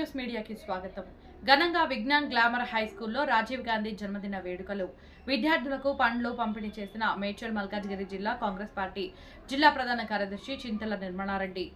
News మీడియాకి స్వాగతం. ఘనంగా విజ్ఞాన్ గ్లామర్ హై స్కూల్లో రాజీవ్ గాంధీ జన్మదిన వేడుకలు. విద్యార్థులకు పండ్లు పంపిణీ చేసిన మేడ్చల్ మల్కాజ్గిరి జిల్లా కాంగ్రెస్ పార్టీ జిల్లా ప్రధాన కార్యదర్శి చింతల నిర్మలారెడ్డి.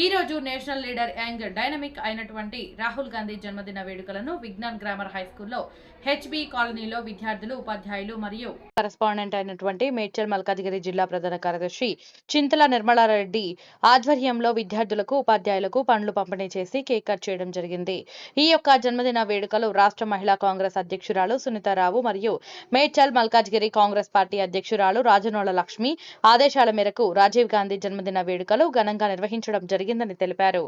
ఈ రోజు నేషనల్ లీడర్ యంగ్ డైనమిక్ అయినటువంటి రాహుల్ గాంధీ జన్మదిన వేడుకలను విజ్ఞాన్ గ్రామర్ హై స్కూల్లో హెచ్బి కాలనీలో విద్యార్థులు, ఉపాధ్యాయులు మరియు కరెస్పాండెంట్ అయినటువంటి మేడ్చల్ మల్కాజ్గిరి జిల్లా ప్రధాన కార్యదర్శి చింతల నిర్మలారెడ్డి ఆధ్వర్యంలో విద్యార్థులకు, ఉపాధ్యాయులకు పండ్లు పంపిణీ చేసి కేక్ కట్ చేయడం జరిగింది. ఈ యొక్క జన్మదిన వేడుకలు రాష్ట్ర మహిళా కాంగ్రెస్ అధ్యక్షురాలు సునీతారావు మరియు మేడ్చల్ మల్కాజ్గిరి కాంగ్రెస్ పార్టీ అధ్యక్షురాలు రాజనోళ్ల లక్ష్మి ఆదేశాల మేరకు రాజీవ్ గాంధీ జన్మదిన వేడుకలు ఘనంగా నిర్వహించడం జరిగిందని తెలిపారు.